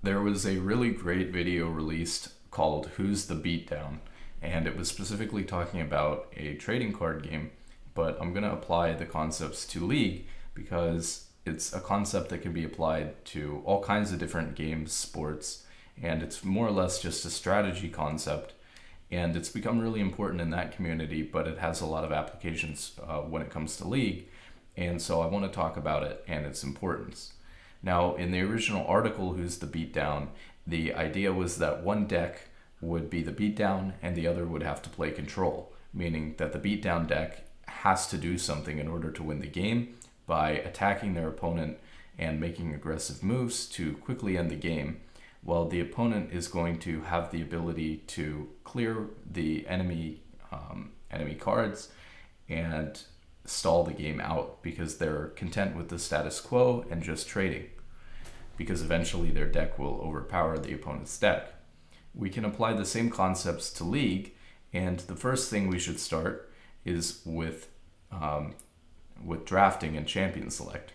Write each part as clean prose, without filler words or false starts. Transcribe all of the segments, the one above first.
There was a really great video released called Who's the Beatdown? And it was specifically talking about a trading card game, but I'm going to apply the concepts to League because it's a concept that can be applied to all kinds of different games, sports, and it's more or less just a strategy concept. And it's become really important in that community, but it has a lot of applications when it comes to League. And so I want to talk about it and its importance. Now, in the original article, Who's the Beatdown, the idea was that one deck would be the beatdown and the other would have to play control, meaning that the beatdown deck has to do something in order to win the game by attacking their opponent and making aggressive moves to quickly end the game, while the opponent is going to have the ability to clear the enemy cards and stall the game out because they're content with the status quo and just trading, because eventually their deck will overpower the opponent's deck. We can apply the same concepts to League, and the first thing we should start is with drafting and champion select.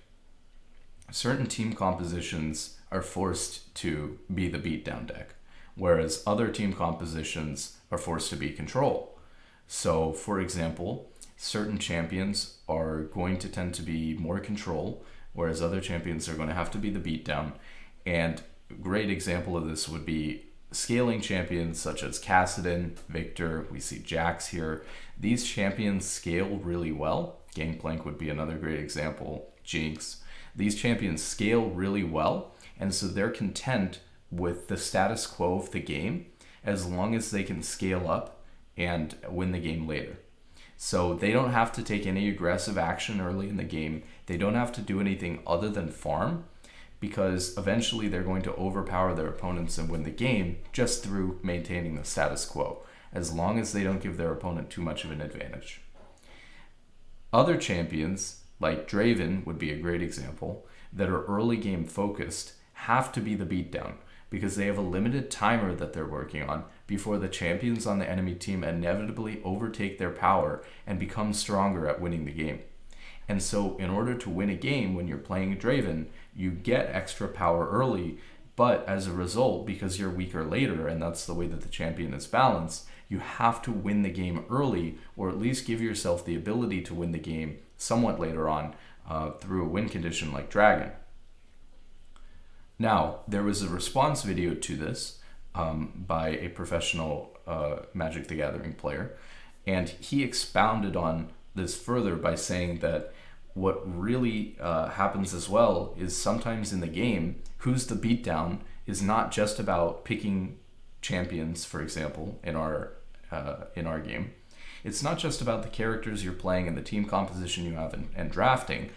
Certain team compositions are forced to be the beatdown deck, whereas other team compositions are forced to be control. So, for example, certain champions are going to tend to be more control, whereas other champions are going to have to be the beatdown. And a great example of this would be scaling champions such as Kassadin, Victor, we see Jax here. These champions scale really well. Gangplank would be another great example, Jinx. These champions scale really well, and so they're content with the status quo of the game as long as they can scale up and win the game later. So they don't have to take any aggressive action early in the game. They don't have to do anything other than farm, because eventually they're going to overpower their opponents and win the game just through maintaining the status quo, as long as they don't give their opponent too much of an advantage. Other champions, like Draven would be a great example, that are early game focused have to be the beatdown, because they have a limited timer that they're working on before the champions on the enemy team inevitably overtake their power and become stronger at winning the game. And so in order to win a game when you're playing Draven, you get extra power early, but as a result, because you're weaker later, and that's the way that the champion is balanced, you have to win the game early, or at least give yourself the ability to win the game somewhat later on through a win condition like Dragon. Now, there was a response video to this by a professional Magic the Gathering player, and he expounded on this further by saying that what really happens as well is sometimes in the game, Who's the Beatdown is not just about picking champions, for example, in our game. It's not just about the characters you're playing and the team composition you have and drafting,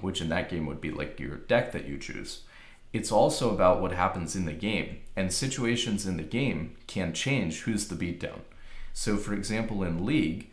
which in that game would be like your deck that you choose. It's also about what happens in the game, and situations in the game can change who's the beatdown. So for example, in League,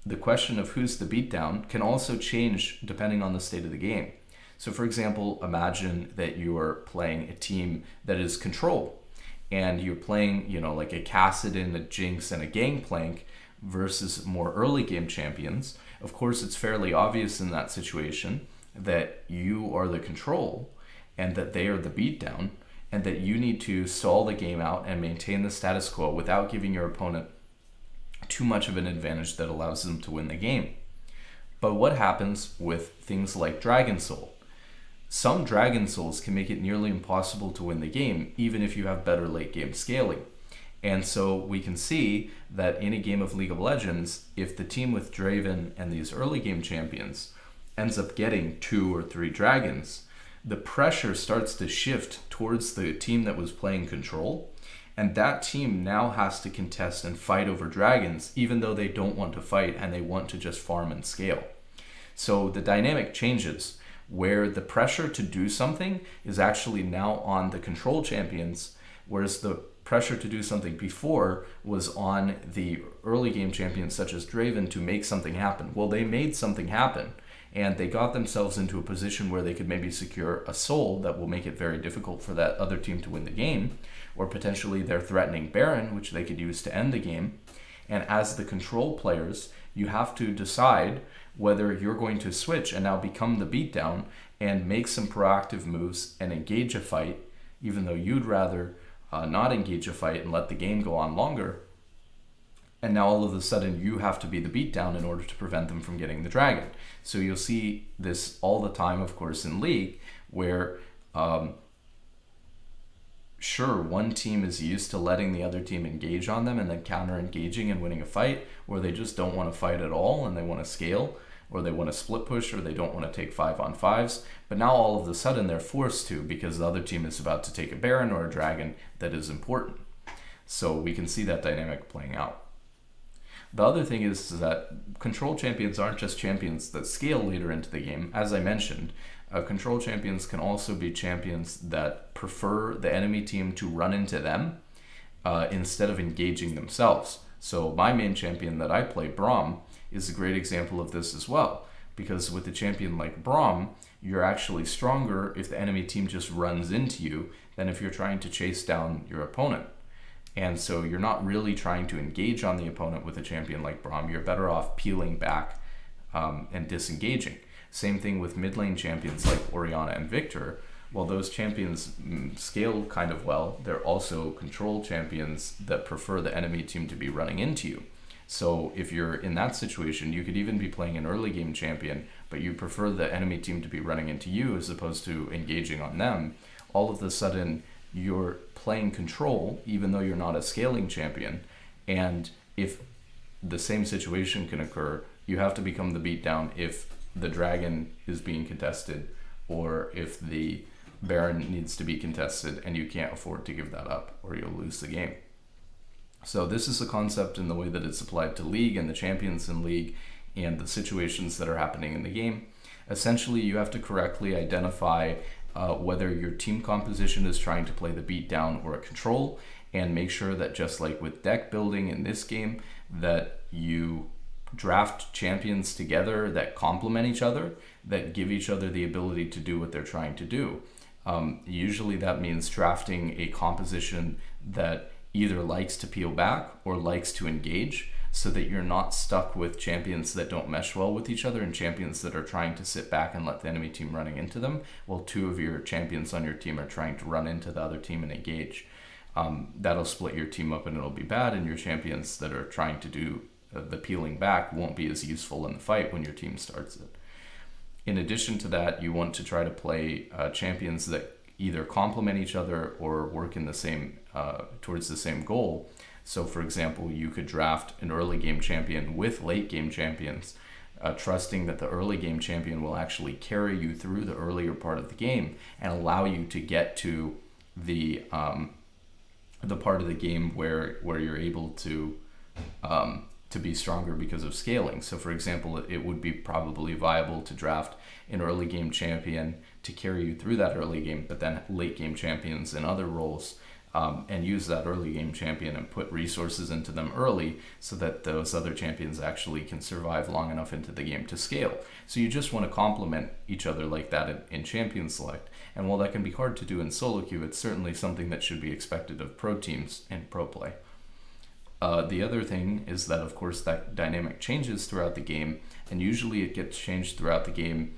the question of who's the beatdown can also change depending on the state of the game. So for example, imagine that you are playing a team that is control, and you're playing, like a Kassadin, a Jinx, and a Gangplank versus more early game champions. Of course, it's fairly obvious in that situation that you are the control and that they are the beatdown, and that you need to stall the game out and maintain the status quo without giving your opponent too much of an advantage that allows them to win the game. But what happens with things like Dragon Soul? Some Dragon Souls can make it nearly impossible to win the game, even if you have better late game scaling. And so we can see that in a game of League of Legends, if the team with Draven and these early game champions ends up getting 2 or 3 dragons, the pressure starts to shift towards the team that was playing control, and that team now has to contest and fight over dragons, even though they don't want to fight and they want to just farm and scale. So the dynamic changes, where the pressure to do something is actually now on the control champions, whereas the pressure to do something before was on the early game champions such as Draven to make something happen. Well, they made something happen, and they got themselves into a position where they could maybe secure a soul that will make it very difficult for that other team to win the game, or potentially they're threatening Baron, which they could use to end the game. And as the control players, you have to decide whether you're going to switch and now become the beatdown and make some proactive moves and engage a fight even though you'd rather not engage a fight and let the game go on longer. And now all of a sudden you have to be the beatdown in order to prevent them from getting the dragon. So you'll see this all the time, of course, in League, where sure, one team is used to letting the other team engage on them and then counter-engaging and winning a fight, or they just don't want to fight at all and they want to scale, or they want to split push, or they don't want to take 5-on-5s. But now all of a sudden they're forced to, because the other team is about to take a Baron or a Dragon that is important. So we can see that dynamic playing out. The other thing is that control champions aren't just champions that scale later into the game. As I mentioned, control champions can also be champions that prefer the enemy team to run into them instead of engaging themselves. So my main champion that I play, Braum, is a great example of this as well. Because with a champion like Braum, you're actually stronger if the enemy team just runs into you than if you're trying to chase down your opponent. And so you're not really trying to engage on the opponent with a champion like Braum. You're better off peeling back and disengaging. Same thing with mid lane champions like Orianna and Victor. While those champions scale kind of well, they're also control champions that prefer the enemy team to be running into you. So if you're in that situation, you could even be playing an early game champion, but you prefer the enemy team to be running into you as opposed to engaging on them. All of a sudden, you're playing control, even though you're not a scaling champion. And if the same situation can occur, you have to become the beatdown if the dragon is being contested, or if the Baron needs to be contested and you can't afford to give that up, or you'll lose the game. So this is a concept in the way that it's applied to League and the champions in League and the situations that are happening in the game. Essentially, you have to correctly identify whether your team composition is trying to play the beatdown or a control, and make sure that, just like with deck building in this game, that you draft champions together that complement each other, that give each other the ability to do what they're trying to do. Usually that means drafting a composition that either likes to peel back or likes to engage, so that you're not stuck with champions that don't mesh well with each other and champions that are trying to sit back and let the enemy team running into them, while two of your champions on your team are trying to run into the other team and engage. That'll split your team up and it'll be bad, and your champions that are trying to do the peeling back won't be as useful in the fight when your team starts it. In addition to that, you want to try to play champions that either complement each other or work in the same towards the same goal. So for example, you could draft an early game champion with late game champions, trusting that the early game champion will actually carry you through the earlier part of the game and allow you to get to the part of the game where you're able to be stronger because of scaling. So for example, it would be probably viable to draft an early game champion to carry you through that early game, but then late game champions in other roles, and use that early game champion and put resources into them early so that those other champions actually can survive long enough into the game to scale. So you just want to complement each other like that in champion select. And while that can be hard to do in solo queue, it's certainly something that should be expected of pro teams and pro play. The other thing is that, of course, that dynamic changes throughout the game, and usually it gets changed throughout the game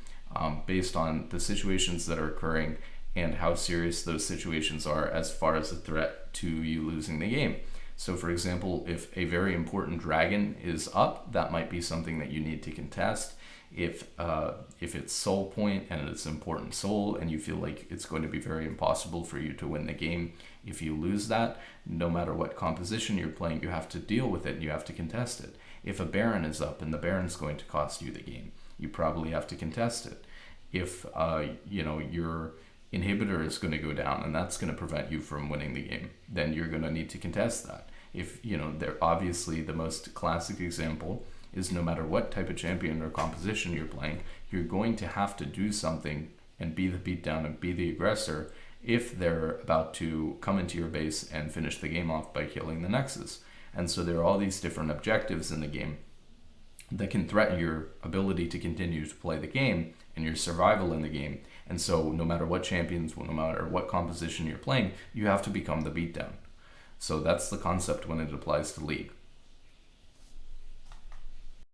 based on the situations that are occurring and how serious those situations are as far as a threat to you losing the game. So for example, if a very important dragon is up, that might be something that you need to contest. If it's soul point and it's important soul and you feel like it's going to be very impossible for you to win the game, if you lose that, no matter what composition you're playing, you have to deal with it and you have to contest it. If a Baron is up and the Baron's going to cost you the game, you probably have to contest it. If your inhibitor is going to go down and that's going to prevent you from winning the game, then you're going to need to contest that. If they're obviously the most classic example is no matter what type of champion or composition you're playing, you're going to have to do something and be the beatdown and be the aggressor if they're about to come into your base and finish the game off by killing the Nexus. And so there are all these different objectives in the game that can threaten your ability to continue to play the game and your survival in the game. And so no matter what champions, no matter what composition you're playing, you have to become the beatdown. So that's the concept when it applies to League.